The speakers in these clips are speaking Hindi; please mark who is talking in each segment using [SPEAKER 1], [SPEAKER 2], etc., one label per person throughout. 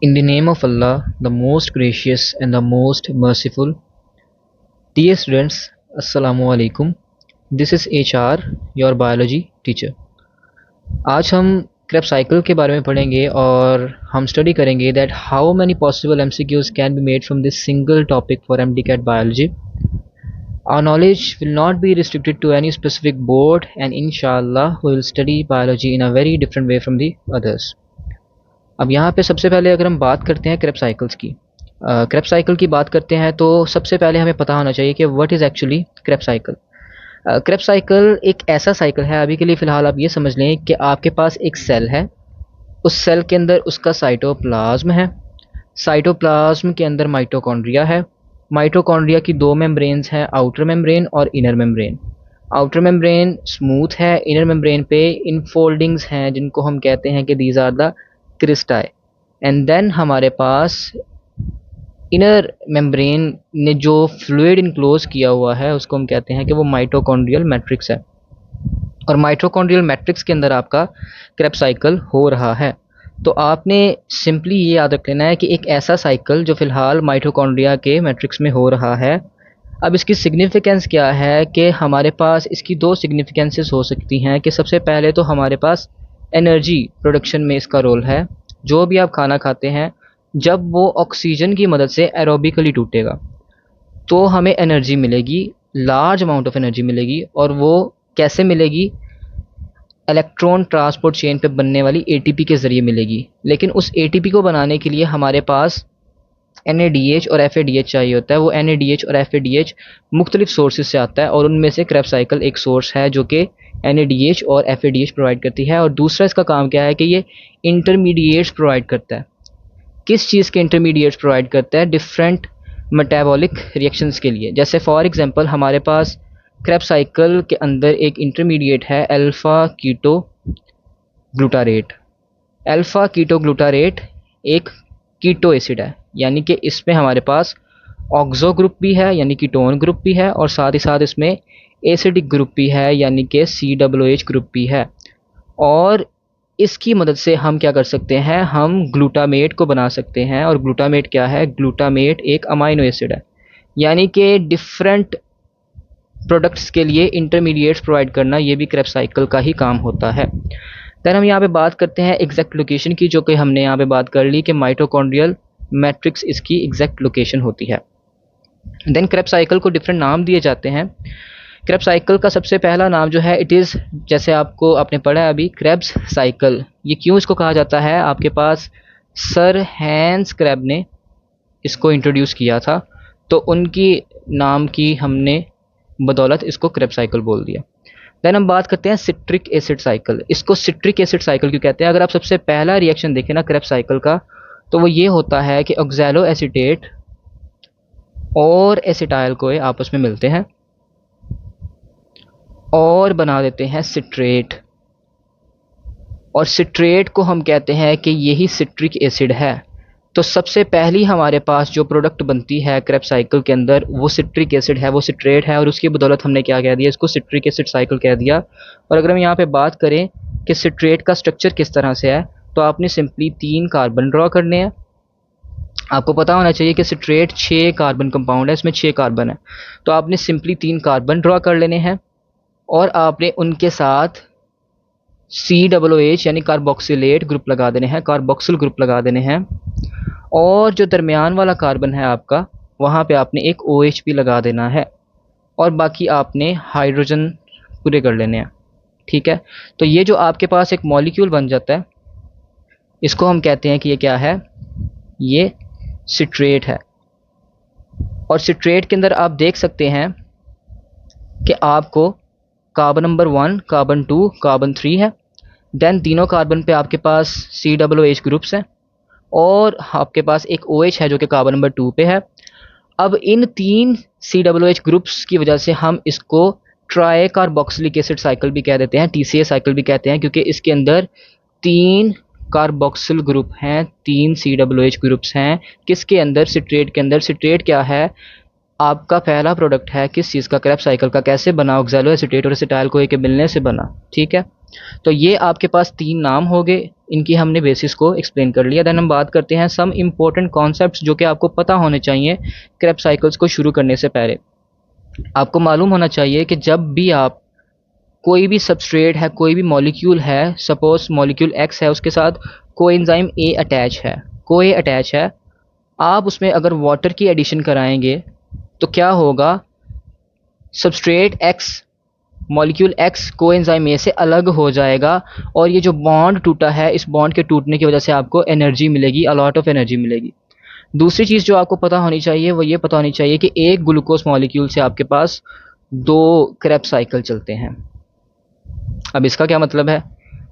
[SPEAKER 1] In the name of Allah, the most gracious and the most merciful. Dear students, Assalamu alaikum. This is HR, your biology teacher. आज हम Krebs cycle के बारे में पढ़ेंगे और हम स्टडी करेंगे that how many possible MCQs can be made from this single topic for MDCAT biology. Our knowledge will not be restricted to any specific board, and inshallah we will study biology in a very different way from the others. अब यहाँ पे सबसे पहले अगर हम बात करते हैं क्रेब साइकिल्स की, क्रेब साइकिल की बात करते हैं तो सबसे पहले हमें पता होना चाहिए कि what is actually Krebs cycle. Krebs cycle एक ऐसा साइकिल है, अभी के लिए फ़िलहाल आप ये समझ लें कि आपके पास एक सेल है, उस सेल के अंदर उसका साइटोप्लाज्म है, साइटोप्लाज्म के अंदर माइटोकॉन्ड्रिया है, माइटोकॉन्ड्रिया की दो मेम्ब्रेन्स हैं, आउटर मेम्ब्रेन और inner membrane. Outer membrane smooth है, इनर मेम्ब्रेन पे इनफोल्डिंग्स हैं जिनको हम कहते हैं कि these are the cristae. And then हमारे पास इनर मेम्ब्रेन ने जो फ्लूइड इनक्लोज किया हुआ है उसको हम कहते हैं कि वो माइटोकॉन्ड्रियल मैट्रिक्स है, और माइटोकॉन्ड्रियल मैट्रिक्स के अंदर आपका क्रेब साइकिल हो रहा है। तो आपने सिंपली ये याद रख लेना है कि एक ऐसा साइकिल जो फ़िलहाल माइटोकॉन्ड्रिया के मैट्रिक्स में हो रहा है। अब इसकी सिग्निफिकेंस क्या है कि हमारे पास इसकी दो सिग्निफिकेंसेस हो सकती हैं कि सबसे पहले तो हमारे पास एनर्जी प्रोडक्शन में इसका रोल है। जो भी आप खाना खाते हैं, जब वो ऑक्सीजन की मदद से एरोबिकली टूटेगा तो हमें एनर्जी मिलेगी, लार्ज अमाउंट ऑफ एनर्जी मिलेगी, और वो कैसे मिलेगी? इलेक्ट्रॉन ट्रांसपोर्ट चेन पे बनने वाली एटीपी के ज़रिए मिलेगी। लेकिन उस एटीपी को बनाने के लिए हमारे पास NADH और FADH चाहिए होता है। वो NADH और FADH मुख्तलिफ सोर्सेज से आता है, और उनमें से क्रेब साइकिल एक सोर्स है जो कि NADH और FADH प्रोवाइड करती है। और दूसरा इसका काम क्या है कि ये इंटरमीडिएट्स प्रोवाइड करता है। किस चीज़ के इंटरमीडिएट्स प्रोवाइड करता है? डिफरेंट मेटाबॉलिक रिएक्शंस के लिए। जैसे फॉर एग्जांपल हमारे पास क्रेब साइकिल के अंदर एक इंटरमीडिएट है अल्फ़ा कीटो ग्लूटारेट। अल्फ़ा कीटो ग्लूटारेट एक कीटो एसिड है, यानी कि इसमें हमारे पास ऑक्सो ग्रुप भी है यानी कीटोन ग्रुप भी है, और साथ ही साथ इसमें एसिडिक ग्रुप भी है यानी कि COOH ग्रुप भी है। और इसकी मदद से हम क्या कर सकते हैं? हम ग्लूटामेट को बना सकते हैं। और ग्लूटामेट क्या है? ग्लूटामेट एक अमाइनो एसिड है, यानी कि डिफरेंट प्रोडक्ट्स के लिए इंटरमीडिएट्स प्रोवाइड करना ये भी क्रेब साइकिल का ही काम होता है। देन हम यहाँ पे बात करते हैं एग्जैक्ट लोकेशन की, जो कि हमने यहाँ पे बात कर ली कि माइटोकॉन्ड्रियल मैट्रिक्स इसकी एग्जैक्ट लोकेशन होती है। देन क्रेब साइकिल को डिफरेंट नाम दिए जाते हैं। क्रेब साइकिल का सबसे पहला नाम जो है इट इज़, जैसे आपने पढ़ा है अभी, क्रेब्स साइकिल। ये क्यों इसको कहा जाता है? आपके पास सर हैंस क्रेब ने इसको इंट्रोड्यूस किया था, तो उनकी नाम की हमने बदौलत इसको क्रेब साइकिल बोल दिया। देन हम बात करते हैं सिट्रिक एसिड साइकिल। इसको सिट्रिक एसिड साइकिल क्यों कहते हैं? अगर आप सबसे पहला रिएक्शन देखें ना क्रेब साइकिल का, तो वो ये होता है कि ऑक्सैलो एसीटेट और एसिटाइल कोए आपस में मिलते हैं और बना देते हैं सिट्रेट, और सिट्रेट को हम कहते हैं कि यही सिट्रिक एसिड है। तो सबसे पहली हमारे पास जो प्रोडक्ट बनती है क्रेब साइकिल के अंदर वो सिट्रिक एसिड है, वो सिट्रेट है, और उसकी बदौलत हमने क्या कह दिया? इसको सिट्रिक एसिड साइकिल कह दिया। और अगर हम यहाँ पे बात करें कि सिट्रेट का स्ट्रक्चर किस तरह से है, तो आपने सिंपली 3 कार्बन ड्रॉ करने हैं। आपको पता होना चाहिए कि सिट्रेट 6 कार्बन कंपाउंड है, इसमें 6 कार्बन है, तो आपने सिंपली 3 कार्बन ड्रॉ कर लेने हैं, और आपने उनके साथ COOH यानी कार्बोक्सिलेट ग्रुप लगा देने हैं, कार्बोक्सिल ग्रुप लगा देने हैं। और जो दरमियान वाला कार्बन है आपका, वहाँ पे आपने एक OH भी लगा देना है, और बाकी आपने हाइड्रोजन पूरे कर लेने हैं। ठीक है, तो ये जो आपके पास एक मॉलिक्यूल बन जाता है, इसको हम कहते हैं कि ये क्या है? ये सिट्रेट है। और सिट्रेट के अंदर आप देख सकते हैं कि आपको कार्बन नंबर 1, कार्बन 2, कार्बन 3 है। देन तीनों कार्बन पे आपके पास COOH ग्रुप्स हैं, और आपके पास एक OH है जो कि कार्बन नंबर 2 पे है। अब इन 3 COOH ग्रुप्स की वजह से हम इसको ट्राई कार्बोक्सिलिक एसिड साइकिल भी कह देते हैं, TCA साइकिल भी कहते हैं, क्योंकि इसके अंदर 3 कार्बोक्सिल ग्रुप हैं, 3 COOH ग्रुप्स हैं। किसके अंदर? सिट्रेट के अंदर। सिट्रेट क्या है? आपका पहला प्रोडक्ट है किस चीज़ का? क्रेब साइकिल का। कैसे बना? ऑक्सैलो एसीटेट और एसिटाइल कोए के मिलने से बना। ठीक है, तो ये आपके पास 3 नाम हो गए इनकी हमने बेसिस को एक्सप्लेन कर लिया। देन हम बात करते हैं सम इम्पोर्टेंट कॉन्सेप्ट्स जो कि आपको पता होने चाहिए क्रेब्स साइकिल्स को शुरू करने से पहले। आपको मालूम होना चाहिए कि जब भी आप कोई भी सबस्ट्रेट है, कोई भी मॉलिक्यूल है, सपोज मॉलिक्यूल एक्स है, उसके साथ कोएंजाइम ए अटैच है, कोए अटैच है, आप उसमें अगर वाटर की एडिशन कराएंगे तो क्या होगा, substrate x, molecule x coenzyme A से अलग हो जाएगा और ये जो बॉन्ड टूटा है, इस बॉन्ड के टूटने की वजह से आपको एनर्जी मिलेगी, अलॉट ऑफ एनर्जी मिलेगी। दूसरी चीज़ जो आपको पता होनी चाहिए वो ये पता होनी चाहिए कि एक ग्लूकोज मॉलिक्यूल से आपके पास 2 क्रेब्स साइकिल चलते हैं। अब इसका क्या मतलब है,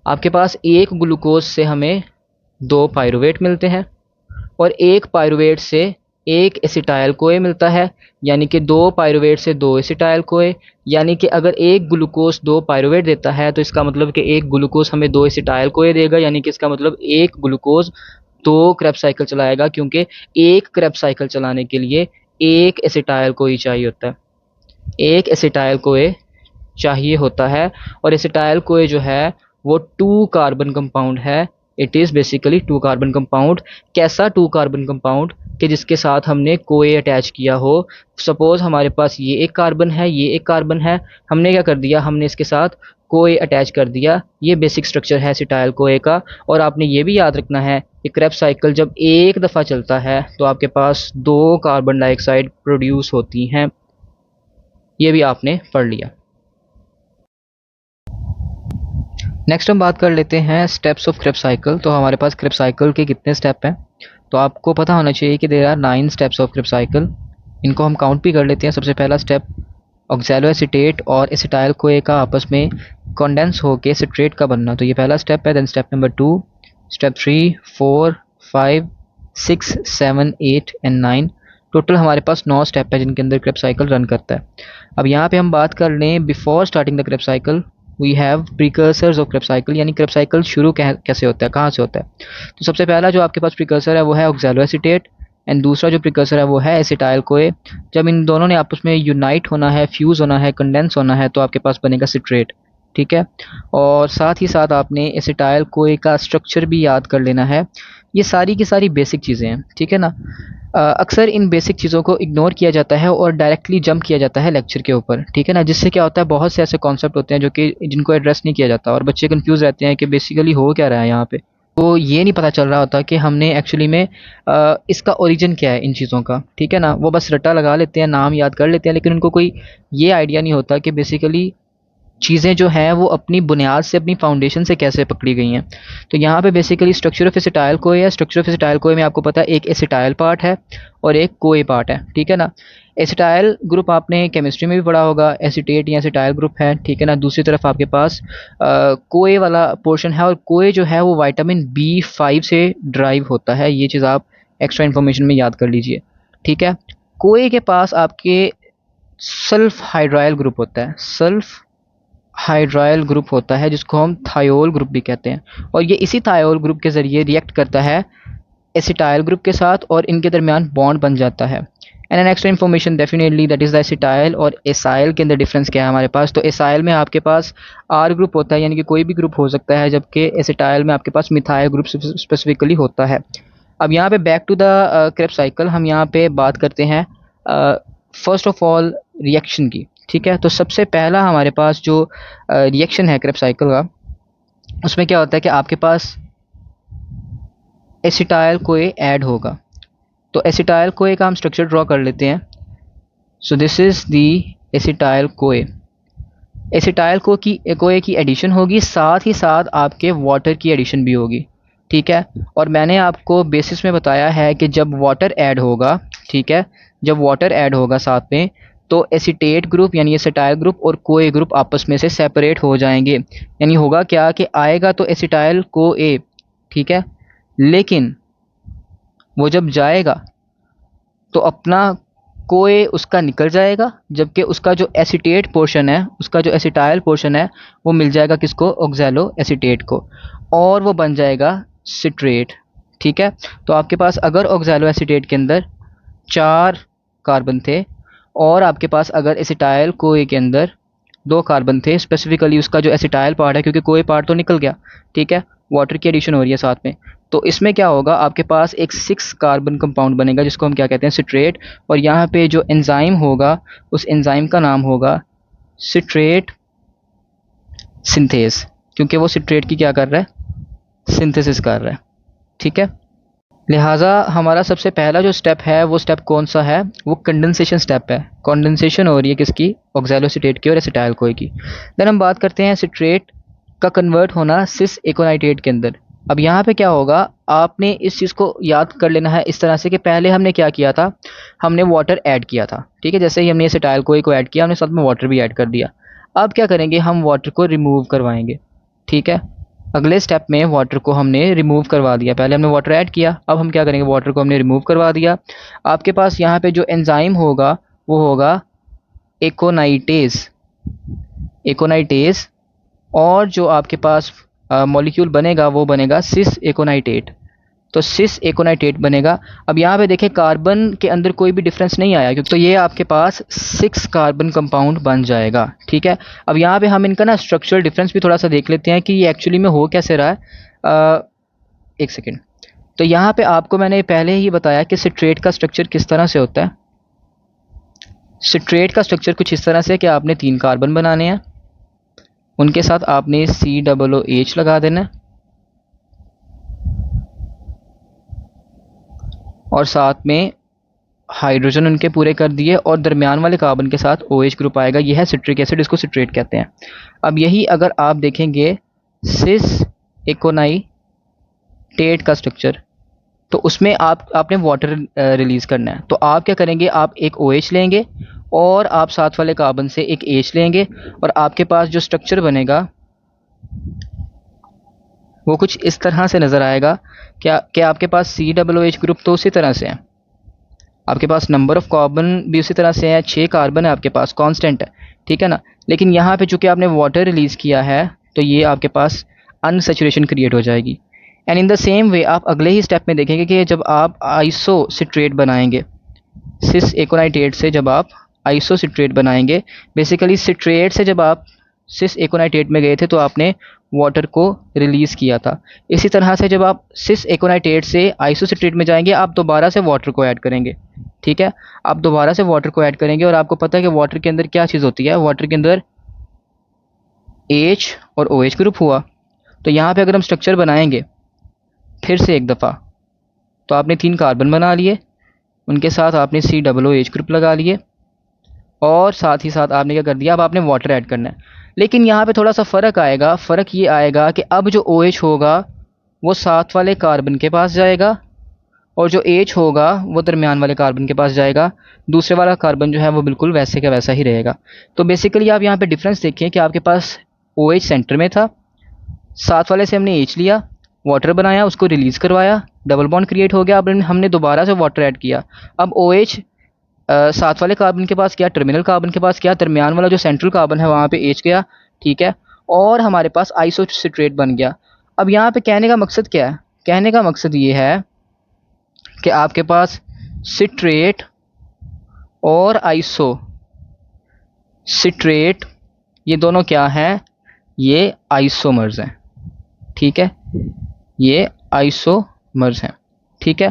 [SPEAKER 1] आपके पास एक ग्लूकोज से हमें 2 पायरुवेट मिलते हैं और एक पायरुवेट से एक एसिटाइल कोए मिलता है, यानी कि 2 पायरुवेट से 2 एसिटाइल कोए, यानी कि अगर एक ग्लूकोज 2 पायरुवेट देता है तो इसका मतलब कि एक ग्लूकोज हमें 2 एसिटाइल कोए देगा, यानी कि इसका मतलब एक ग्लूकोज 2 क्रेब्स साइकिल चलाएगा, क्योंकि एक क्रेब्स साइकिल चलाने के लिए एक एसिटाइल कोई चाहिए होता है, एक एसिटाइल कोए चाहिए होता है। और एसिटाइल कोए जो है वो 2 कार्बन कंपाउंड है, it is basically 2 carbon compound. कैसा 2 कार्बन कंपाउंड, कि जिसके साथ हमने कोए अटैच किया हो। सपोज हमारे पास ये एक कार्बन है, ये एक कार्बन है, हमने क्या कर दिया, हमने इसके साथ कोए अटैच कर दिया। ये बेसिक स्ट्रक्चर है एसिटाइल कोए का। और आपने ये भी याद रखना है कि क्रेब्स साइकिल जब एक दफ़ा चलता है तो आपके पास 2 कार्बन डाइऑक्साइड प्रोड्यूस होती हैं, ये भी आपने पढ़ लिया। नेक्स्ट हम बात कर लेते हैं स्टेप्स ऑफ क्रेब्स साइकिल। तो हमारे पास क्रेब्स साइकिल के कितने स्टेप हैं, तो आपको पता होना चाहिए कि there are 9 steps of Krebs cycle. इनको हम काउंट भी कर लेते हैं। सबसे पहला स्टेप, ऑक्सैलो एसीटेट और एसिटाइल कोए का आपस में कंडेंस होके सिट्रेट का बनना, तो ये पहला स्टेप है। Then step number 2, step 3, 4, 5, 6, 7, 8 and 9। Total हमारे पास 9 स्टेप है जिनके अंदर क्रेब्स साइकिल रन करता है। अब यहाँ पे हम बात कर लें before starting the Krebs cycle we have precursors of Krebs cycle, यानी क्रेब्स साइकिल शुरू कैसे होता है, कहाँ से होता है। तो सबसे पहला जो आपके पास प्रीकर्सर है वो है ऑक्सैलो एसीटेट एंड दूसरा जो प्रीकर्सर है वो है एसिटाइल कोए। जब इन दोनों ने आपस में यूनाइट होना है, फ्यूज़ होना है, कंडेंस होना है, तो आपके पास बनेगा सिट्रेट, ठीक है। और साथ ही साथ आपने एसिटाइल कोए का स्ट्रक्चर भी याद कर लेना है। ये सारी की सारी बेसिक चीज़ें हैं, ठीक है ना। अक्सर इन बेसिक चीज़ों को इग्नोर किया जाता है और डायरेक्टली जंप किया जाता है लेक्चर के ऊपर, ठीक है ना, जिससे क्या होता है बहुत से ऐसे कॉन्सेप्ट होते हैं जो कि जिनको एड्रेस नहीं किया जाता और बच्चे कंफ्यूज रहते हैं कि बेसिकली हो क्या रहा है यहाँ पे। तो ये नहीं पता चल रहा होता कि हमने एक्चुअली में इसका ओरिजिन क्या है इन चीज़ों का, ठीक है ना। वो बस रट्टा लगा लेते हैं, नाम याद कर लेते हैं, लेकिन उनको कोई ये आइडिया नहीं होता कि बेसिकली चीज़ें जो हैं वो अपनी बुनियाद से, अपनी फाउंडेशन से कैसे पकड़ी गई हैं। तो यहाँ पे basically structure of acetyl CoA है। स्ट्रक्चर ऑफ एसिटाइल कोए में आपको पता है एक एसिटाइल पार्ट है और एक कोए पार्ट है, ठीक है ना। एसिटाइल ग्रुप आपने केमिस्ट्री में भी पढ़ा होगा, एसिटेट या एसिटाइल ग्रुप है, ठीक है ना। दूसरी तरफ आपके पास कोए वाला पोर्शन है और कोए जो है वो विटामिन B5 से ड्राइव होता है। ये चीज़ आप एक्स्ट्रा इन्फॉर्मेशन में याद कर लीजिए, ठीक है। कोए के पास आपके सल्फ हाइड्राइल ग्रुप होता है, सल्फ हाइड्राइल ग्रुप होता है जिसको हम थायोल ग्रुप भी कहते हैं, और ये इसी थायोल ग्रुप के ज़रिए रिएक्ट करता है एसिटाइल ग्रुप के साथ और इनके दरमियान बॉन्ड बन जाता है। And an extra information definitely that is the acetyl और एसाइल के अंदर डिफरेंस क्या है हमारे पास। तो एसाइल में आपके पास आर ग्रुप होता है, यानी कि कोई भी ग्रुप हो सकता है, जबकि एसिटाइल में आपके पास मिथाइल ग्रुप स्पेसिफिकली होता है। अब यहाँ पे back to the Krebs cycle, हम यहाँ पे बात करते हैं फर्स्ट ऑफ ऑल रिएक्शन की, ठीक है। तो सबसे पहला हमारे पास जो रिएक्शन है क्रेब्स साइकिल का, उसमें क्या होता है कि आपके पास एसिटाइल कोए ऐड होगा। तो एसिटाइल कोए का हम स्ट्रक्चर ड्रॉ कर लेते हैं। So this is the acetyl CoA. Acetyl CoA की एडिशन होगी, साथ ही साथ आपके वाटर की एडिशन भी होगी, ठीक है। और मैंने आपको बेसिस में बताया है कि जब वाटर ऐड होगा, ठीक है, जब वाटर ऐड होगा साथ में, तो एसिटेट ग्रुप यानी एसिटाइल ग्रुप और कोए ग्रुप आपस में से सेपरेट हो जाएंगे। यानी होगा क्या कि आएगा तो एसिटाइल कोए, ठीक है, लेकिन वो जब जाएगा तो अपना कोए उसका निकल जाएगा, जबकि उसका जो एसिटेट पोर्शन है, उसका जो एसिटाइल पोर्शन है, वो मिल जाएगा किसको, ऑक्सैलो एसिटेट को, और वो बन जाएगा सिट्रेट, ठीक है। तो आपके पास अगर ऑक्सैलो एसिटेट के अंदर 4 कार्बन थे और आपके पास अगर एसिटाइल कोए के अंदर 2 कार्बन थे, स्पेसिफिकली उसका जो एसिटाइल पार्ट है, क्योंकि कोए पार्ट तो निकल गया, ठीक है,
[SPEAKER 2] वाटर की एडिशन हो रही है साथ में, तो इसमें क्या होगा, आपके पास एक 6 कार्बन कंपाउंड बनेगा जिसको हम क्या कहते हैं, सिट्रेट। और यहाँ पे जो एंजाइम होगा उस एंजाइम का नाम होगा सिट्रेट सिंथेस, क्योंकि वो सिट्रेट की क्या कर रहा है, सिंथेसिस कर रहा है। ठीक है, लिहाजा हमारा सबसे पहला जो स्टेप है वो स्टेप कौन सा है, वो कंडेंसेशन स्टेप है। कंडेंसेशन हो रही है किसकी, ऑक्सैलोसिटेट की और एसिटाइल कोई की। देन हम बात करते हैं सिट्रेट का कन्वर्ट होना सिस एकोनाइटेट के अंदर। अब यहाँ पे क्या होगा, आपने इस चीज़ को याद कर लेना है इस तरह से कि पहले हमने क्या किया था, हमने वाटर ऐड किया था। ठीक है, जैसे ही हमने एसिटाइल कोई को ऐड किया, हमने साथ में वाटर भी ऐड कर दिया। अब क्या करेंगे, हम वाटर को रिमूव करवाएंगे। ठीक है, अगले स्टेप में वाटर को हमने रिमूव करवा दिया, पहले हमने वाटर ऐड किया, अब हम क्या करेंगे, वाटर को हमने रिमूव करवा दिया। आपके पास यहाँ पे जो एंजाइम होगा वो होगा एकोनाइटेज, एकोनाइटेज। और जो आपके पास मॉलिक्यूल बनेगा वो बनेगा सिस एकोनाइटेट, तो सिस एकोनाइटेट बनेगा। अब यहाँ पे देखें कार्बन के अंदर कोई भी डिफरेंस नहीं आया, क्योंकि तो ये आपके पास 6 कार्बन कंपाउंड बन जाएगा। ठीक है, अब यहाँ पे हम इनका ना स्ट्रक्चरल डिफरेंस भी थोड़ा सा देख लेते हैं कि ये एक्चुअली में हो कैसे रहा है। एक सेकेंड, तो यहाँ पे आपको मैंने पहले ही बताया कि सिट्रेट का स्ट्रक्चर किस तरह से होता है। सिट्रेट का स्ट्रक्चर कुछ इस तरह से कि आपने 3 कार्बन बनाने हैं, उनके साथ आपने COOH लगा देना है, और साथ में हाइड्रोजन उनके पूरे कर दिए, और दरमियान वाले कार्बन के साथ OH ग्रुप आएगा। यह है सिट्रिक एसिड, इसको सिट्रेट कहते हैं। अब यही अगर आप देखेंगे सिस एकोनाइटेट का स्ट्रक्चर, तो उसमें आपने वाटर रिलीज करना है। तो आप क्या करेंगे, आप एक OH लेंगे और आप साथ वाले कार्बन से एक H लेंगे, और आपके पास जो स्ट्रक्चर बनेगा वो कुछ इस तरह से नज़र आएगा। क्या आपके पास COOH ग्रुप तो उसी तरह से है, आपके पास नंबर ऑफ कार्बन भी उसी तरह से है, 6 कार्बन है आपके पास, कांस्टेंट है। ठीक है ना, लेकिन यहाँ पे चूंकि आपने वाटर रिलीज़ किया है तो ये आपके पास अनसेचुरेशन क्रिएट हो जाएगी। And in the same way आप अगले ही स्टेप में देखेंगे कि जब आप आइसोसिट्रेट बनाएंगे, सिस एकोनाइटेट से जब आप आइसोसिट्रेट बनाएंगे, बेसिकली सिट्रेट से जब आप सिस एकोनाइटेट में गए थे तो आपने वाटर को रिलीज़ किया था। इसी तरह से जब आप सिस एकोनाइटेट से आइसोसिट्रेट में जाएंगे, आप दोबारा से वाटर को ऐड करेंगे। ठीक है, आप दोबारा से वाटर को ऐड करेंगे, और आपको पता है कि वाटर के अंदर क्या चीज़ होती है, वाटर के अंदर H और OH ग्रुप हुआ। तो यहाँ पे अगर हम स्ट्रक्चर बनाएंगे फिर से एक दफ़ा, तो आपने 3 कार्बन बना लिए, उनके साथ आपने COOH ग्रुप लगा लिए, और साथ ही साथ आपने क्या कर दिया, अब आपने वाटर ऐड करना है। लेकिन यहाँ पे थोड़ा सा फ़र्क आएगा, फ़र्क ये आएगा कि अब जो OH होगा वो साथ वाले कार्बन के पास जाएगा, और जो H होगा वो दरमियान वाले कार्बन के पास जाएगा। दूसरे वाला कार्बन जो है वो बिल्कुल वैसे का वैसा ही रहेगा। तो बेसिकली आप यहाँ पे डिफरेंस देखें कि आपके पास OH सेंटर में था, साथ वाले से हमने H लिया, वाटर बनाया, उसको रिलीज़ करवाया, डबल बॉन्ड क्रिएट हो गया। अब हमने दोबारा से वाटर ऐड किया, अब OH साथ वाले कार्बन के पास गया, टर्मिनल कार्बन के पास गया, दरमियान वाला जो सेंट्रल कार्बन है वहाँ पे H गया। ठीक है, और हमारे पास आइसोसिट्रेट बन गया। अब यहाँ पे कहने का मकसद क्या है, कहने का मकसद ये है कि आपके पास सिट्रेट और आइसोसिट्रेट ये दोनों क्या हैं, ये आइसोमर्स हैं। ठीक है, ये आइसोमर्स हैं। ठीक है,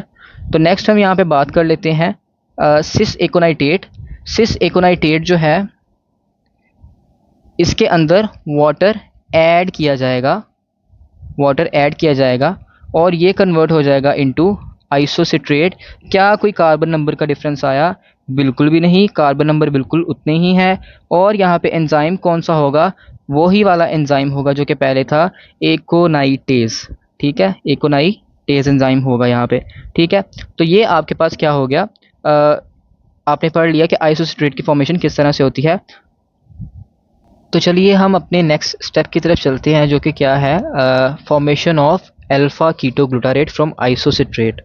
[SPEAKER 2] तो नेक्स्ट हम यहाँ पे बात कर लेते हैं सिस एकोनाइटेट। सिस एकोनाइटेट जो है इसके अंदर वाटर ऐड किया जाएगा, वाटर ऐड किया जाएगा, और ये कन्वर्ट हो जाएगा इनटू आइसोसिट्रेट। क्या कोई कार्बन नंबर का डिफरेंस आया, बिल्कुल भी नहीं, कार्बन नंबर बिल्कुल उतने ही हैं। और यहाँ पे एंजाइम कौन सा होगा, वही वाला एंजाइम होगा जो कि पहले था, एकोनाइटेज। ठीक है, एकोनाइटेज एंजाइम होगा यहाँ पे। ठीक है, तो ये आपके पास क्या हो गया, आपने पढ़ लिया कि आइसोसिट्रेट की फॉर्मेशन किस तरह से होती है। तो चलिए हम अपने नेक्स्ट स्टेप की तरफ चलते हैं, जो कि क्या है, formation of alpha ketoglutarate from isocitrate.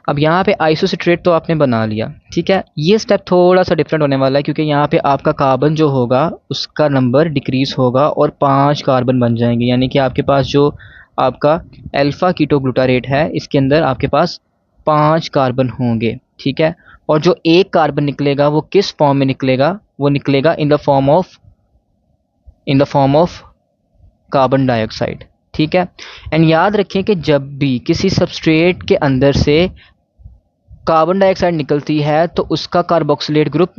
[SPEAKER 2] अब यहाँ पे आइसोसिट्रेट तो आपने बना लिया। ठीक है, ये स्टेप थोड़ा सा डिफरेंट होने वाला है, क्योंकि यहाँ पे आपका कार्बन जो होगा उसका नंबर डिक्रीज होगा और 5 कार्बन बन जाएंगे। यानी कि आपके पास जो आपका अल्फा कीटो ग्लूटारेट है इसके अंदर आपके पास 5 कार्बन होंगे। ठीक है, और जो एक कार्बन निकलेगा वो किस फॉर्म में निकलेगा, वो निकलेगा in the form of carbon dioxide. ठीक है। एंड याद रखें कि जब भी किसी सबस्ट्रेट के अंदर से कार्बन डाइऑक्साइड निकलती है तो उसका कार्बोक्सिलेट ग्रुप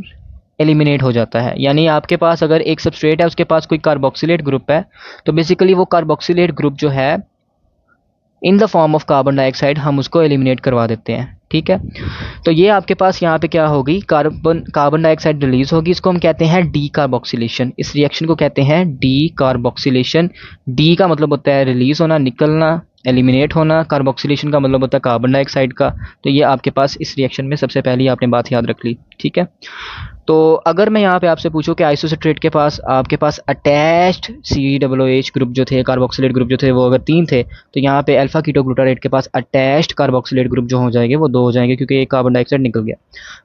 [SPEAKER 2] एलिमिनेट हो जाता है। यानी आपके पास अगर एक सबस्ट्रेट है, उसके पास कोई कार्बोक्सिलेट ग्रुप है, तो बेसिकली वो कार्बोक्सिलेट ग्रुप जो है in the form of carbon dioxide हम उसको एलिमिनेट करवा देते हैं। ठीक है, तो ये आपके पास यहाँ पे क्या होगी, कार्बन डाइऑक्साइड रिलीज होगी। इसको हम कहते हैं डी कार्बोक्सिलेशन। इस रिएक्शन को कहते हैं डी कार्बोक्सिलेशन। डी का मतलब होता है रिलीज होना, निकलना, एलिमिनेट होना। कार्बोक्सिलेशन का मतलब होता है कार्बन डाइऑक्साइड का। तो ये आपके पास इस रिएक्शन में सबसे पहले आपने बात याद रख ली। ठीक है, तो अगर मैं यहाँ पे आपसे पूछूं कि आइसोसिट्रेट के पास आपके पास अटैच्ड COOH ग्रुप जो थे, कार्बोक्सिलेट ग्रुप जो थे, वो अगर 3 थे, तो यहाँ पे अल्फा कीटोग्लूटारेट के पास अटैच्ड कार्बोक्सिलेट ग्रुप जो हो जाएंगे वो 2 हो जाएंगे, क्योंकि एक कार्बन डाइऑक्साइड निकल गया।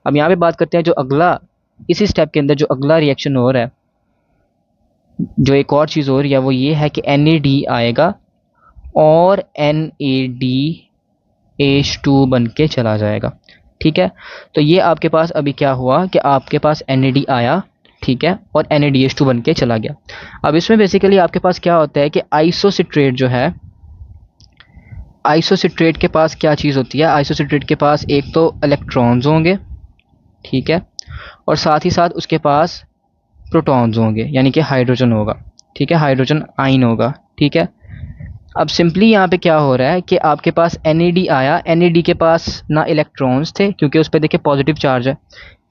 [SPEAKER 2] अब यहाँ पे बात करते हैं जो अगला, इसी स्टेप के अंदर जो अगला रिएक्शन हो रहा है, जो एक और चीज़ हो रही है, वो ये है कि NAD आएगा और NADH2 बन के चला जाएगा। ठीक है, तो ये आपके पास अभी क्या हुआ कि आपके पास NAD आया, ठीक है, और NADH2 बन के चला गया। अब इसमें बेसिकली आपके पास क्या होता है कि आइसोसिट्रेट जो है, आइसोसिट्रेट के पास क्या चीज़ होती है, आइसोसिट्रेट के पास एक तो इलेक्ट्रॉन्स होंगे, ठीक है, और साथ ही साथ उसके पास प्रोटॉन्स होंगे, यानी कि हाइड्रोजन होगा। ठीक है, हाइड्रोजन आइन होगा। ठीक है, अब सिंपली यहाँ पे क्या हो रहा है कि आपके पास NAD आया, NAD के पास ना इलेक्ट्रॉन्स थे, क्योंकि उस पर देखिए पॉजिटिव चार्ज है,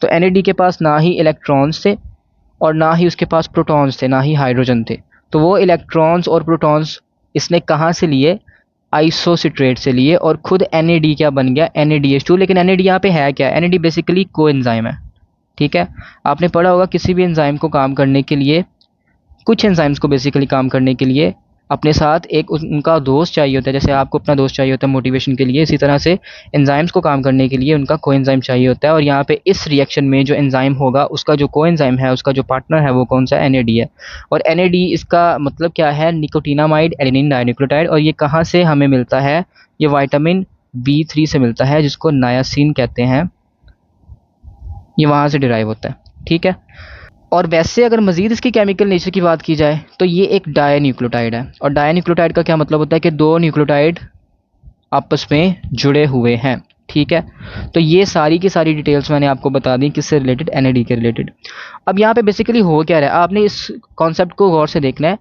[SPEAKER 2] तो NAD के पास ना ही इलेक्ट्रॉन्स थे और ना ही उसके पास प्रोटॉन्स थे, ना ही हाइड्रोजन थे। तो वो इलेक्ट्रॉन्स और प्रोटॉन्स इसने कहाँ से लिए, आइसोसिट्रेट से लिए, और खुद NAD क्या बन गया, NADH2। लेकिन NAD यहाँ पे है क्या, NAD बेसिकली कोएंजाइम है। ठीक है, आपने पढ़ा होगा किसी भी एंजाइम को काम करने के लिए, कुछ एंजाइम्स को बेसिकली काम करने के लिए अपने साथ एक उनका दोस्त चाहिए होता है। जैसे आपको अपना दोस्त चाहिए होता है मोटिवेशन के लिए, इसी तरह से एंजाइम्स को काम करने के लिए उनका कोएंजाइम चाहिए होता है। और यहाँ पे इस रिएक्शन में जो एंजाइम होगा उसका जो कोएंजाइम है, उसका जो पार्टनर है, वो कौन सा, NAD है। और NAD इसका मतलब क्या है, निकोटीनामाइड एडेनिन डाइन्यूक्लियोटाइड। और ये कहाँ से हमें मिलता है, ये विटामिन B3 से मिलता है, जिसको नायासिन कहते हैं, ये वहाँ से डिराइव होता है। ठीक है, और वैसे अगर मज़ीद इसकी केमिकल नेचर की बात की जाए तो ये एक डायन्यूक्लियोटाइड है। और डायन्यूक्लियोटाइड का क्या मतलब होता है कि 2 न्यूक्लियोटाइड आपस में जुड़े हुए हैं। ठीक है, तो ये सारी की सारी डिटेल्स मैंने आपको बता दी, किससे रिलेटेड, NAD के रिलेटेड। अब यहाँ पे बेसिकली हो क्या रहा है, आपने इस कॉन्सेप्ट को गौर से देखना है।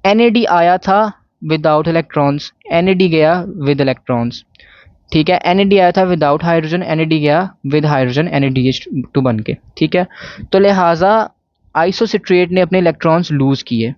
[SPEAKER 2] NAD आया था विदाउट इलेक्ट्रॉन्स, NAD गया विद इलेक्ट्रॉन्स। ठीक है, NAD आया था विदाउट हाइड्रोजन, NAD गया विद हाइड्रोजन, NADH2 बन के। ठीक है, तो लिहाजा आइसोसिट्रेट ने अपने इलेक्ट्रॉन्स लूज किए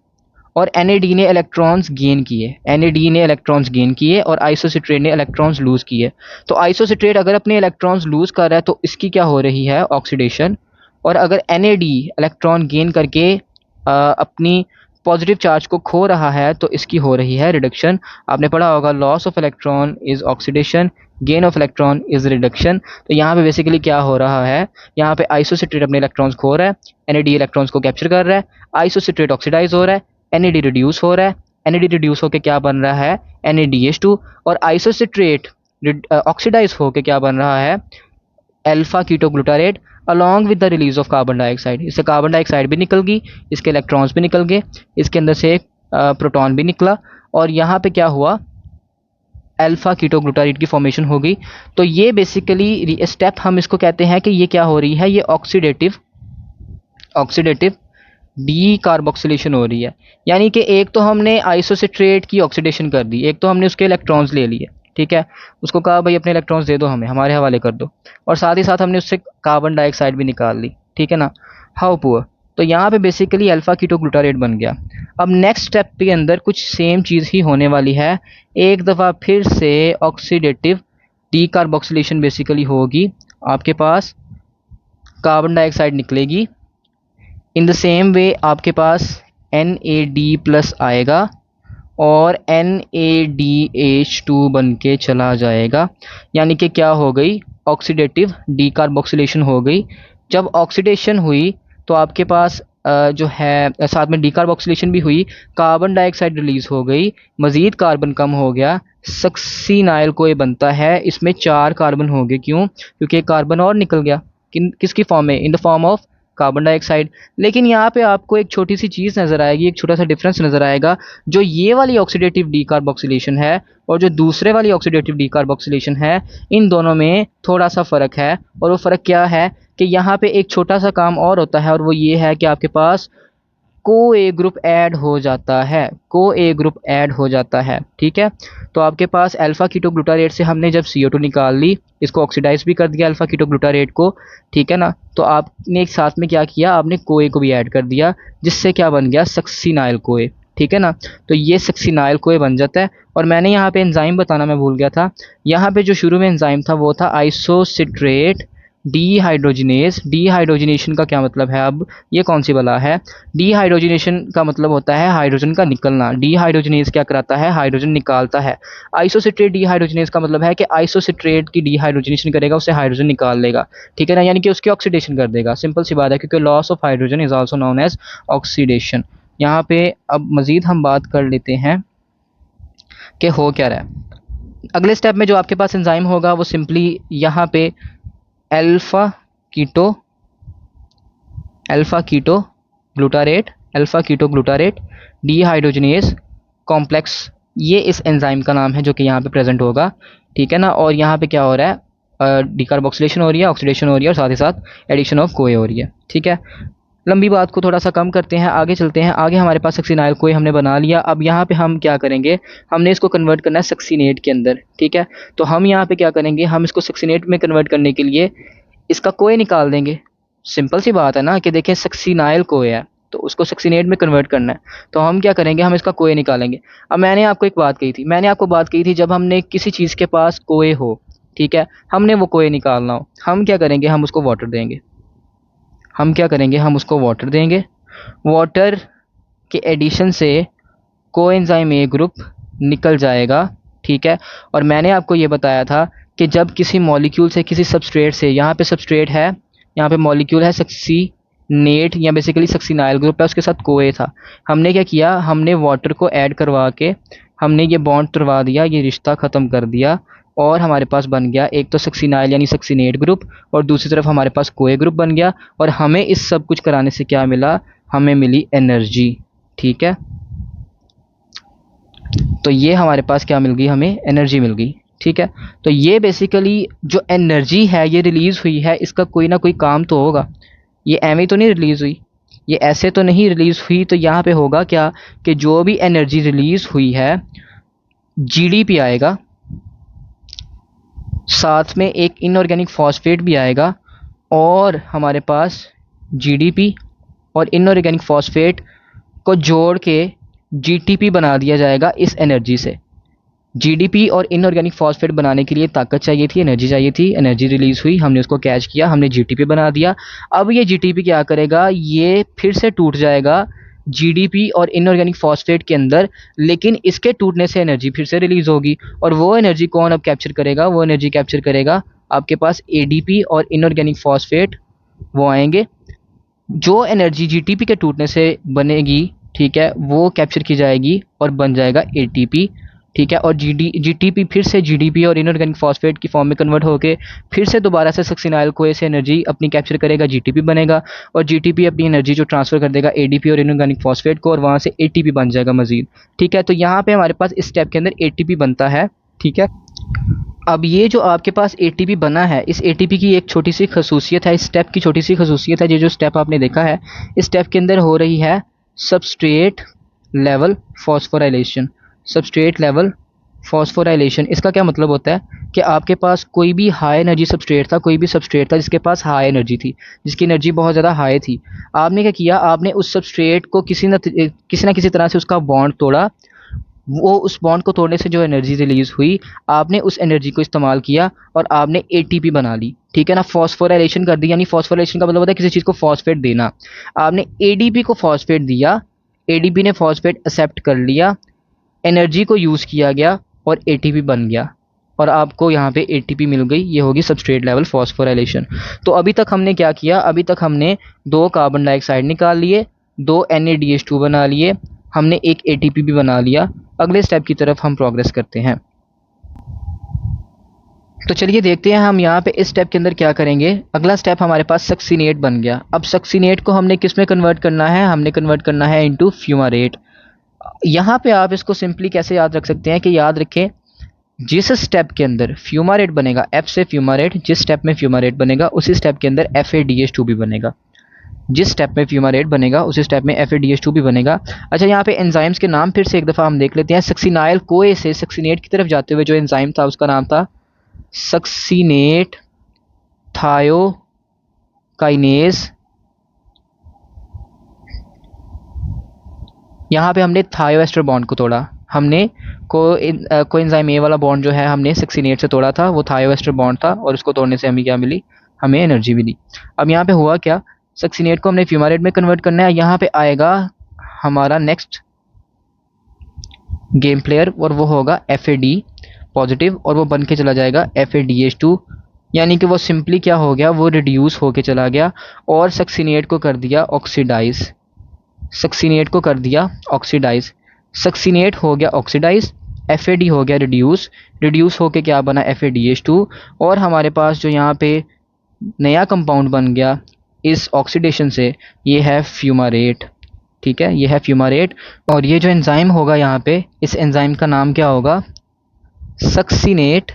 [SPEAKER 2] और NAD ने इलेक्ट्रॉन्स गेन किए, NAD ने इलेक्ट्रॉन्स गेन किए और आइसोसिट्रेट ने इलेक्ट्रॉन्स लूज किए। तो आइसोसिट्रेट अगर अपने इलेक्ट्रॉन्स लूज कर रहा है तो इसकी क्या हो रही है, ऑक्सीडेशन। और अगर NAD इलेक्ट्रॉन गेन करके अपनी पॉजिटिव चार्ज को खो रहा है तो इसकी हो रही है रिडक्शन। आपने पढ़ा होगा loss of electron is oxidation, gain of electron is reduction. तो यहाँ पे बेसिकली क्या हो रहा है, यहाँ पे आइसोसिट्रेट अपने इलेक्ट्रॉन्स खो रहा है, NAD इलेक्ट्रॉन्स को कैप्चर कर रहा है, आइसोसिट्रेट ऑक्सीडाइज हो रहा है, NAD रिड्यूस हो रहा है, NAD रिड्यूस होकर क्या बन रहा है, NADH2। और आइसोसिट्रेट ऑक्सीडाइज होकर क्या बन रहा है, alpha ketoglutarate along with the release of carbon dioxide. इससे कार्बन डाइऑक्साइड भी निकल गई, इसके इलेक्ट्रॉन्स भी निकल गए, इसके अंदर से एक प्रोटॉन भी निकला, और यहाँ पे क्या हुआ, अल्फा कीटोग्लूटारेट की फॉर्मेशन हो गई। तो ये बेसिकली स्टेप हम इसको कहते हैं कि ये क्या हो रही है, ये ऑक्सीडेटिव डी कार्बोक्सिलेशन हो रही है। यानी कि एक तो हमने आइसोसिट्रेट की ऑक्सीडेशन कर दी, एक तो हमने उसके इलेक्ट्रॉन्स ले लिए, ठीक है, उसको कहा भाई अपने इलेक्ट्रॉन्स दे दो, हमें हमारे हवाले कर दो, और साथ ही साथ हमने उससे कार्बन डाइऑक्साइड भी निकाल ली। ठीक है ना, हाउ पुअर। तो यहाँ पे बेसिकली अल्फा कीटोग्लूटारेट बन गया। अब नेक्स्ट स्टेप के अंदर कुछ सेम चीज़ ही होने वाली है, एक दफ़ा फिर से ऑक्सीडेटिव डीकार्बोक्सिलेशन बेसिकली होगी, आपके पास कार्बन डाइऑक्साइड निकलेगी। इन द सेम वे आपके पास NAD प्लस आएगा और NADH2 बन के चला जाएगा। यानी कि क्या हो गई, ऑक्सीडेटिव डीकार्बोक्सिलेशन हो गई। जब ऑक्सीडेशन हुई तो आपके पास जो है साथ में डीकार्बोक्सिलेशन भी हुई, कार्बन डाइऑक्साइड रिलीज हो गई, मज़ीद कार्बन कम हो गया, सक्सीनाइल को ये बनता है, इसमें 4 कार्बन हो गए। क्यों, क्योंकि एक कार्बन और निकल गया, किसकी फॉर्म में, in the form of carbon dioxide. लेकिन यहाँ पे आपको एक छोटी सी चीज़ नज़र आएगी, एक छोटा सा डिफरेंस नज़र आएगा। जो ये वाली ऑक्सीडेटिव डीकार्बोक्सिलेशन है और जो दूसरे वाली ऑक्सीडेटिव डीकार्बोक्सिलेशन है, इन दोनों में थोड़ा सा फ़र्क है। और वो फ़र्क क्या है कि यहाँ पे एक छोटा सा काम और होता है, और वो ये है कि आपके पास को ए ग्रुप ऐड हो जाता है, को ए ग्रुप ऐड हो जाता है। ठीक है, तो आपके पास अल्फा कीटोग्लूटारेट से हमने जब CO2 निकाल ली, इसको ऑक्सीडाइज भी कर दिया अल्फा कीटोग्लूटारेट को, ठीक है ना, तो आपने एक साथ में क्या किया, आपने कोए को भी ऐड कर दिया, जिससे क्या बन गया, सक्सिनाइल कोए। ठीक है ना, तो ये सक्सिनाइल कोए बन जाता है। और मैंने यहाँ पे एंजाइम बताना मैं भूल गया था। यहाँ पे जो शुरू में एंजाइम था वो था आइसोसिट्रेट डीहाइड्रोजिनेज। डीहाइड्रोजिनेशन का क्या मतलब है, अब ये कौन सी बला है। डीहाइड्रोजिनेशन का मतलब होता है हाइड्रोजन का निकलना। डीहाइड्रोजिनेज क्या कराता है, हाइड्रोजन निकालता है। आइसोसिट्रेट डीहाइड्रोजिनेज का मतलब है कि आइसोसिट्रेट की डीहाइड्रोजिनेशन करेगा, उससे हाइड्रोजन निकाल लेगा। ठीक है ना, यानी कि उसकी ऑक्सीडेशन कर देगा। सिंपल सी बात है, क्योंकि loss of hydrogen is also known as oxidation. यहाँ पे अब मजीद हम बात कर लेते हैं कि हो क्या रहा है। अगले स्टेप में जो आपके पास एंजाइम होगा वो सिंपली यहाँ पे alpha ketoglutarate dehydrogenase complex, ये इस एंजाइम का नाम है जो कि यहाँ पे प्रेजेंट होगा। ठीक है ना, और यहाँ पे क्या हो रहा है, डीकार्बोक्सिलेशन हो रही है, ऑक्सीडेशन हो रही है, और साथ ही साथ एडिशन ऑफ कोए हो रही है। ठीक है, लंबी बात को थोड़ा सा कम करते हैं, आगे चलते हैं। आगे हमारे पास सक्सिनाइल कोए हमने बना लिया। अब यहाँ पे हम क्या करेंगे, हमने इसको कन्वर्ट करना है सक्सीनेट के अंदर। ठीक है, तो हम यहाँ पे क्या करेंगे, हम इसको सक्सीनेट में कन्वर्ट करने के लिए इसका कोए निकाल देंगे। सिंपल सी बात है ना, कि देखें सक्सीनाइल कोए है तो उसको सक्सीनेट में कन्वर्ट करना है, तो हम क्या करेंगे, हम इसका कोए निकालेंगे। अब मैंने आपको एक बात कही थी, जब हमने किसी चीज़ के पास कोए हो, ठीक है, हमने वो कोए निकालना हो, हम क्या करेंगे, हम उसको वाटर देंगे। वाटर के एडिशन से कोएंजाइम ए ग्रुप निकल जाएगा। ठीक है, और मैंने आपको ये बताया था कि जब किसी मॉलिक्यूल से, किसी सबस्ट्रेट से, यहाँ पे सबस्ट्रेट है, यहाँ पे मॉलिक्यूल है सक्सीनेट या बेसिकली सक्सीनाइल ग्रुप है, उसके साथ कोए था, हमने क्या किया, हमने वाटर को ऐड करवा के हमने ये बॉन्ड तुड़वा दिया, ये रिश्ता ख़त्म कर दिया, और हमारे पास बन गया एक तो सक्सीनाइल यानी सक्सीनेट ग्रुप, और दूसरी तरफ हमारे पास कोए ग्रुप बन गया। और हमें इस सब कुछ कराने से क्या मिला, हमें मिली एनर्जी। ठीक है, तो ये हमारे पास क्या मिल गई, हमें एनर्जी मिल गई। ठीक है, तो ये बेसिकली जो एनर्जी है ये रिलीज़ हुई है, इसका कोई ना कोई काम तो होगा। ये एवं तो नहीं रिलीज़ हुई, ये ऐसे तो नहीं रिलीज़ हुई, तो यहाँ पे होगा क्या कि जो भी एनर्जी रिलीज़ हुई है, जीडीपी आएगा, साथ में एक इनऑर्गेनिक फॉस्फेट भी आएगा, और हमारे पास जीडीपी और इनऑर्गेनिक फॉस्फेट को जोड़ के जीटीपी बना दिया जाएगा इस एनर्जी से। जीडीपी और इनऑर्गेनिक फॉस्फेट बनाने के लिए ताकत चाहिए थी, एनर्जी चाहिए थी, एनर्जी रिलीज़ हुई, हमने उसको कैच किया, हमने जीटीपी बना दिया। अब ये जीटीपी क्या करेगा, ये फिर से टूट जाएगा जीडीपी और इनऑर्गेनिक फॉस्फेट के अंदर, लेकिन इसके टूटने से एनर्जी फिर से रिलीज़ होगी। और वो एनर्जी कौन अब कैप्चर करेगा, वो एनर्जी कैप्चर करेगा आपके पास एडीपी और इनऑर्गेनिक फॉस्फेट, वो आएंगे। जो एनर्जी जीटीपी के टूटने से बनेगी, ठीक है, वो कैप्चर की जाएगी और बन जाएगा एटीपी। ठीक है, और जीटीपी फिर से जीडीपी और इनऑर्गेनिक फॉस्फेट की फॉर्म में कन्वर्ट होकर फिर से दोबारा से सक्सिनाइल कोए से एनर्जी अपनी कैप्चर करेगा, जीटीपी बनेगा, और जीटीपी अपनी एनर्जी जो ट्रांसफ़र कर देगा एडीपी और इनऑर्गेनिक फॉस्फेट को, और वहाँ से एटीपी बन जाएगा मजीद। ठीक है, तो यहाँ पे हमारे पास इस स्टेप के अंदर एटीपी बनता है। ठीक है, अब ये जो आपके पास एटीपी बना है, इस एटीपी की एक छोटी सी खसूसियत है, इस स्टेप की छोटी सी खसूसियत है। ये जो स्टेप आपने देखा है, इस स्टेप के अंदर हो रही है substrate level phosphorylation. Substrate level phosphorylation, इसका क्या मतलब होता है कि आपके पास कोई भी हाई एनर्जी सबस्ट्रेट था, कोई भी सबस्ट्रेट था जिसके पास हाई एनर्जी थी, जिसकी एनर्जी बहुत ज़्यादा हाई थी, आपने क्या किया, आपने उस सबस्ट्रेट को किसी ना किसी तरह से उसका बॉन्ड तोड़ा। वो उस बॉन्ड को तोड़ने से जो एनर्जी रिलीज़ हुई, आपने उस एनर्जी को इस्तेमाल किया और आपने एटीपी बना ली। ठीक है ना, फॉस्फोराइलेशन कर दी, यानी फॉस्फोराइलेशन का मतलब होता है किसी चीज़ को फॉस्फेट देना। आपने एडीपी को फॉस्फेट दिया, एडीपी ने फॉस्फेट एक्सेप्ट कर लिया, एनर्जी को यूज़ किया गया और एटीपी बन गया, और आपको यहाँ पे एटीपी मिल गई। ये होगी सबस्ट्रेट लेवल फॉस्फोराइलेशन। तो अभी तक हमने क्या किया, अभी तक हमने 2 कार्बन डाइऑक्साइड निकाल लिए, 2 NADH2 बना लिए, हमने एक एटीपी भी बना लिया। अगले स्टेप की तरफ हम प्रोग्रेस करते हैं। तो चलिए देखते हैं हम यहाँ पे इस स्टेप के अंदर क्या करेंगे। अगला स्टेप हमारे पास सक्सीनेट बन गया। अब सक्सीनेट को हमने किस में कन्वर्ट करना है, हमने कन्वर्ट करना है इनटू फ्यूमारेट। यहाँ पे आप इसको सिंपली कैसे याद रख सकते हैं कि याद रखें जिस स्टेप के अंदर फ्यूमारेट बनेगा, एफ से फ्यूमारेट, जिस स्टेप में फ्यूमारेट बनेगा उसी स्टेप के अंदर FADH2 भी बनेगा। जिस स्टेप में फ्यूमारेट बनेगा उसी स्टेप में FADH2 भी बनेगा। अच्छा, यहाँ पे एंजाइम्स के नाम फिर से एक दफ़ा हम देख लेते हैं। सक्सीनाइल कोए से सक्सीनेट की तरफ जाते हुए जो एंजाइम था उसका नाम था सक्सीनेट थायोकाइनेज। यहाँ पे हमने थायोएस्टर बॉन्ड को तोड़ा, हमने कोएंजाइम ए वाला बॉन्ड जो है हमने सक्सीनेट से तोड़ा था, वो थायोएस्टर बॉन्ड था और उसको तोड़ने से हमें क्या मिली, हमें एनर्जी मिली। अब यहाँ पे हुआ क्या, सक्सीनेट को हमने फ्यूमारेट में कन्वर्ट करना है। यहाँ पे आएगा हमारा नेक्स्ट गेम प्लेयर और वो होगा FAD पॉजिटिव और वो बन के चला जाएगा FADH2, यानी कि वो सिंपली क्या हो गया, वो रिड्यूस होके चला गया और सक्सीनेट को कर दिया ऑक्सीडाइज। सक्सीनेट को कर दिया ऑक्सीडाइज, सक्सीनेट हो गया ऑक्सीडाइज, FAD हो गया रिड्यूस, रिड्यूस होके क्या बना FADH2 और हमारे पास जो यहाँ पे नया कंपाउंड बन गया इस ऑक्सीडेशन से, ये है फ्यूमारेट। ठीक है, ये है फ्यूमारेट। और ये जो एंजाइम होगा यहाँ पे, इस एंजाइम का नाम क्या होगा, सक्सीनेट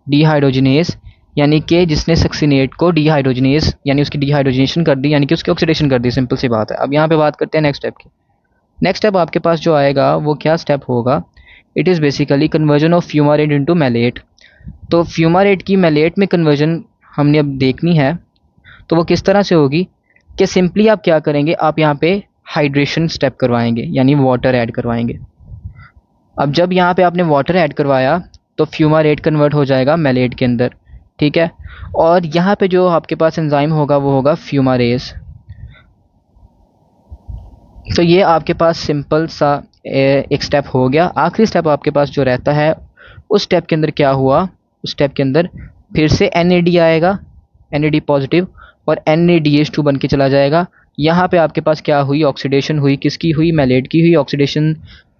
[SPEAKER 2] डिहाइड्रोजिनेज, यानी कि जिसने सक्सीनेट को डिहाइड्रोजिनेज यानी उसकी डिहाइड्रोजिनेशन कर दी, यानी कि उसकी ऑक्सीडेशन कर दी। सिंपल सी बात है। अब यहाँ पे बात करते हैं नेक्स्ट स्टेप की। नेक्स्ट स्टेप आपके पास जो आएगा वो क्या स्टेप होगा, it is basically conversion of fumarate into malate. तो फ्यूमारेट की मैलेट में कन्वर्जन हमने अब देखनी है, तो वो किस तरह से होगी कि सिंपली आप क्या करेंगे, आप यहाँ पे हाइड्रेशन स्टेप करवाएंगे, यानी वाटर ऐड करवाएंगे। अब जब यहाँ पे आपने वाटर ऐड करवाया तो फ्यूमारेट कन्वर्ट हो जाएगा मैलेट के अंदर। ठीक है, और यहाँ पे जो आपके पास एंजाइम होगा वो होगा फ्यूमारेज। तो ये आपके पास सिंपल सा एक स्टेप हो गया। आखिरी स्टेप आपके पास जो रहता है, उस स्टेप के अंदर क्या हुआ, उस स्टेप के अंदर फिर से NAD आएगा, NAD पॉजिटिव, और NADH2 बन के चला जाएगा। यहाँ पे आपके पास क्या हुई, ऑक्सीडेशन हुई, किसकी हुई, मैलेट की हुई। ऑक्सीडेशन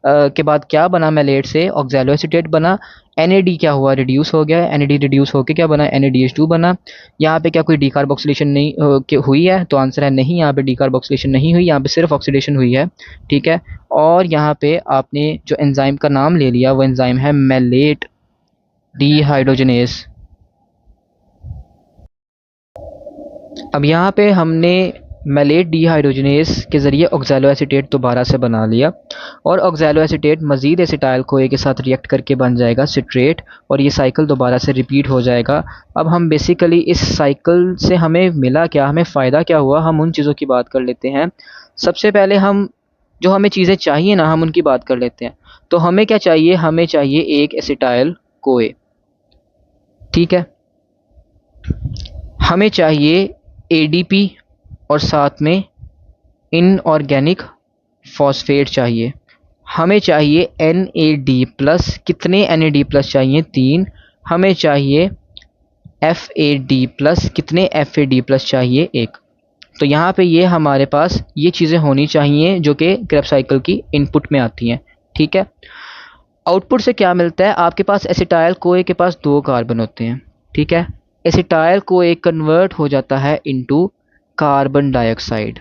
[SPEAKER 2] के बाद क्या बना, मैलेट से ऑक्सैलोएसीटेट बना। NAD क्या हुआ, रिड्यूस हो गया, NAD रिड्यूस होकर क्या बना, NADH2 बना। यहाँ पे क्या कोई डीकार्बोक्सिलेशन नहीं हुई है, तो आंसर है नहीं, यहाँ पे डीकार्बोक्सिलेशन नहीं हुई, यहाँ पे सिर्फ ऑक्सीडेशन हुई है। ठीक है, और यहाँ पे आपने जो एंजाइम का नाम ले लिया वो एंजाइम है मैलेट डिहाइड्रोजिनेज। अब यहाँ पे हमने मैलेट डिहाइड्रोजिनेज के ज़रिए ऑक्सैलोएसीटेट दोबारा से बना लिया और ऑक्सैलोएसीटेट मज़ीद एसिटाइल कोए के साथ रिएक्ट करके बन जाएगा सिट्रेट, और ये साइकिल दोबारा से रिपीट हो जाएगा। अब हम बेसिकली इस साइकिल से हमें मिला क्या, हमें फ़ायदा क्या हुआ, हम उन चीज़ों की बात कर लेते हैं। सबसे पहले हम जो हमें चीज़ें चाहिए ना, हम उनकी बात कर लेते हैं। तो हमें क्या चाहिए, हमें चाहिए एक एसिटाइल कोए। ठीक है, हमें चाहिए ADP और साथ में इनऑर्गेनिक फॉस्फेट चाहिए। हमें चाहिए NAD+, कितने NAD+ चाहिए, 3। हमें चाहिए FAD+, कितने FAD+ चाहिए, 1। तो यहाँ पे ये हमारे पास ये चीज़ें होनी चाहिए जो कि क्रेब्स साइकिल की इनपुट में आती हैं। ठीक है, आउटपुट से क्या मिलता है, आपके पास एसिटाइल कोए के पास 2 कार्बन होते हैं। ठीक है, एसिटाइल कोए कन्वर्ट हो जाता है इनटू कार्बन डाइऑक्साइड,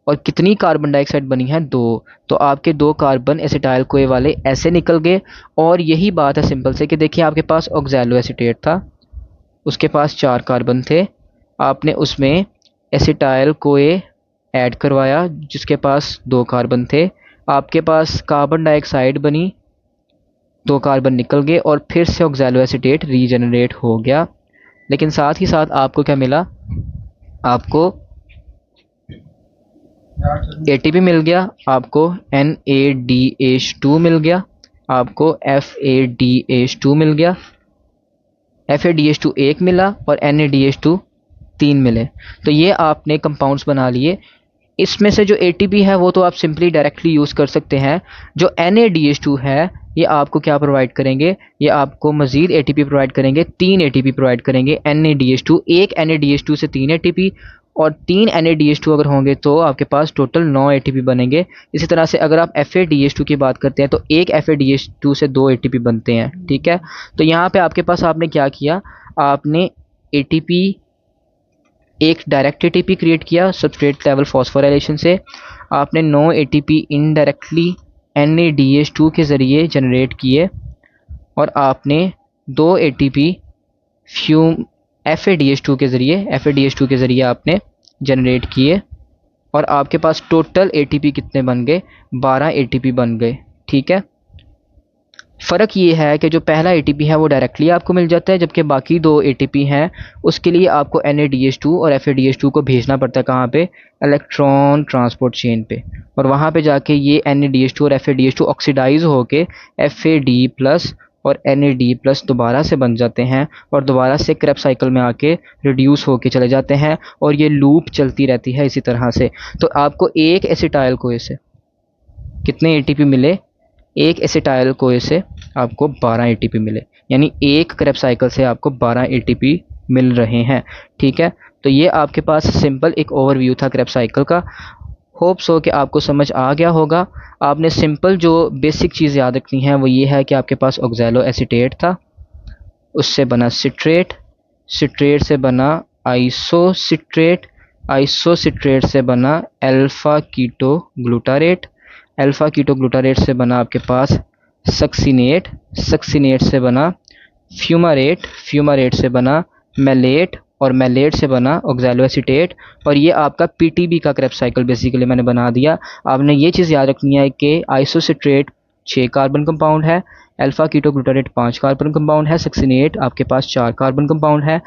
[SPEAKER 2] और कितनी कार्बन डाइऑक्साइड बनी है, 2। तो आपके 2 कार्बन एसिटाइल कोए वाले ऐसे निकल गए। और यही बात है सिंपल से कि देखिए आपके पास ऑक्सैलोएसीटेट था, उसके पास 4 कार्बन थे, आपने उसमें एसिटाइल कोए ऐड करवाया जिसके पास 2 कार्बन थे, आपके पास कार्बन डाइऑक्साइड बनी, 2 कार्बन निकल गए और फिर से ऑक्सैलोएसीटेट रीजनरेट हो गया। लेकिन साथ ही साथ आपको क्या मिला, आपको ATP मिल गया, आपको NADH2 मिल गया, आपको FADH2 मिल गया, FADH2 1 मिला और NADH2 3 मिले। तो ये आपने कंपाउंड्स बना लिए। इसमें से जो ATP है वो तो आप सिंपली डायरेक्टली यूज़ कर सकते हैं। जो NADH2 है ये आपको क्या प्रोवाइड करेंगे, ये आपको मज़ीद ATP प्रोवाइड करेंगे, 3 ATP प्रोवाइड करेंगे। NADH2, एक NADH2 से 3 ATP और 3 NADH2 अगर होंगे तो आपके पास टोटल 9 ATP बनेंगे। इसी तरह से अगर आप FADH2 की बात करते हैं तो एक FADH2 से 2 ATP बनते हैं, ठीक है। तो यहाँ पे आपके पास आपने क्या किया, आपने ATP एक डायरेक्ट ATP क्रिएट किया सब्सट्रेट लेवल फॉस्फोराइलेशन से, आपने 9 ATP इनडायरेक्टली NADH2 के ज़रिए जनरेट किए और आपने 2 ATP फ्यूम FADH2 के ज़रिए आपने जनरेट किए और आपके पास टोटल ATP कितने बन गए, 12 ATP बन गए, ठीक है। फ़र्क ये है कि जो पहला ATP है वो डायरेक्टली आपको मिल जाता है, जबकि बाकी 2 ATP हैं उसके लिए आपको NADH2 और FADH2 को भेजना पड़ता है कहाँ पे, इलेक्ट्रॉन ट्रांसपोर्ट चेन पे, और वहाँ पे जाके ये NADH2 और FADH2 ऑक्सीडाइज होके FAD+ और NAD+ दोबारा से बन जाते हैं और दोबारा से क्रेब्स साइकिल में आके रिड्यूस होके चले जाते हैं और ये लूप चलती रहती है इसी तरह से। तो आपको एक एसिटाइल कोए से कितने ATP मिले, एक एसिटाइल कोए से आपको 12 ATP मिले, यानी एक क्रेब्स साइकिल से आपको 12 ATP मिल रहे हैं, ठीक है। तो ये आपके पास सिंपल एक ओवरव्यू था क्रेब्स साइकिल का। होप सो कि आपको समझ आ गया होगा। आपने सिंपल जो बेसिक चीज़ याद रखनी है वो ये है कि आपके पास ऑक्सैलो एसीटेट था, उससे बना सिट्रेट, सिट्रेट से बना आइसोसिट्रेट, आइसोसिट्रेट से बना अल्फ़ा कीटो ग्लूटारेट, अल्फ़ा कीटो ग्लूटारेट से बना आपके पास सक्सिनेट, सक्सिनेट से बना फ्यूमारेट, फ्यूमारेट से बना मेलेट और मेलेट से बना ऑक्सैलो एसीटेट। और ये आपका PTB का क्रेब्स साइकिल बेसिकली मैंने बना दिया। आपने ये चीज़ याद रखनी है कि आइसोसिट्रेट 6 कार्बन कंपाउंड है, अल्फ़ा कीटो ग्लूटारेट 5 कार्बन कंपाउंड है, सक्सिनेट आपके पास 4 कार्बन कंपाउंड है।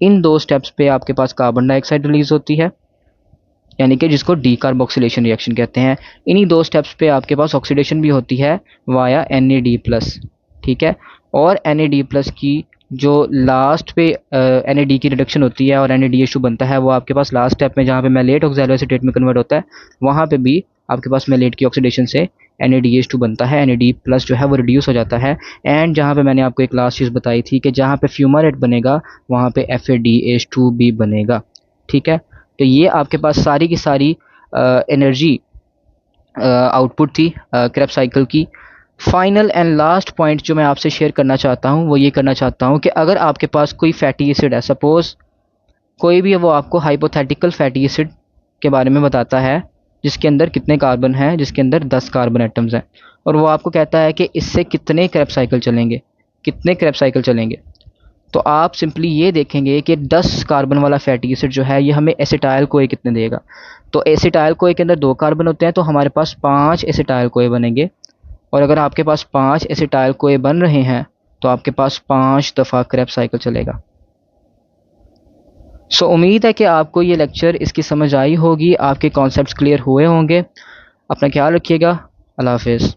[SPEAKER 2] इन 2 स्टेप्स पे आपके पास कार्बन डाइऑक्साइड रिलीज होती है, यानी कि जिसको डीकार्बोक्सिलेशन रिएक्शन कहते हैं। इन्हीं 2 स्टेप्स पे आपके पास ऑक्सीडेशन भी होती है वाया NAD+, ठीक है। और NAD+ की जो लास्ट पे NAD की रिडक्शन होती है और NADH2 बनता है, वो आपके पास लास्ट स्टेप में जहाँ पे मेलेट ऑक्सैलो एसीटेट में कन्वर्ट होता है, वहाँ पे भी आपके पास मेलेट की ऑक्सीडेशन से NADH2 बनता है, NAD+ जो है वो रिड्यूस हो जाता है। एंड जहाँ पे मैंने आपको एक लास्ट चीज़ बताई थी कि जहाँ पे फ्यूमारेट बनेगा वहाँ पे FADH2 भी बनेगा, ठीक है। तो ये आपके पास सारी की सारी एनर्जी आउटपुट थी क्रेब्स साइकिल की। फाइनल एंड लास्ट पॉइंट जो मैं आपसे शेयर करना चाहता हूँ वो ये करना चाहता हूँ कि अगर आपके पास कोई फैटी एसिड है, सपोज़ कोई भी वो आपको हाइपोथेटिकल फैटी एसिड के बारे में बताता है जिसके अंदर कितने कार्बन हैं, जिसके अंदर 10 कार्बन एटम्स हैं, और वो आपको कहता है कि इससे कितने क्रेब्स साइकिल चलेंगे, कितने क्रेब्स साइकिल चलेंगे, तो आप सिंपली ये देखेंगे कि 10 कार्बन वाला फैटी एसिड जो है ये हमें एसिटाइल कोए कितने देगा। तो एसिटाइल कोए के अंदर 2 कार्बन होते हैं, तो हमारे पास 5 एसिटाइल कोए बनेंगे। और अगर आपके पास 5 एसिटाइल कोए बन रहे हैं तो आपके पास 5 दफ़ा क्रेब्स साइकिल चलेगा। सो उम्मीद है कि आपको ये लेक्चर इसकी समझ आई होगी, आपके कॉन्सेप्ट्स क्लियर हुए होंगे। अपना ख्याल रखिएगा। अल्लाह हाफिज़।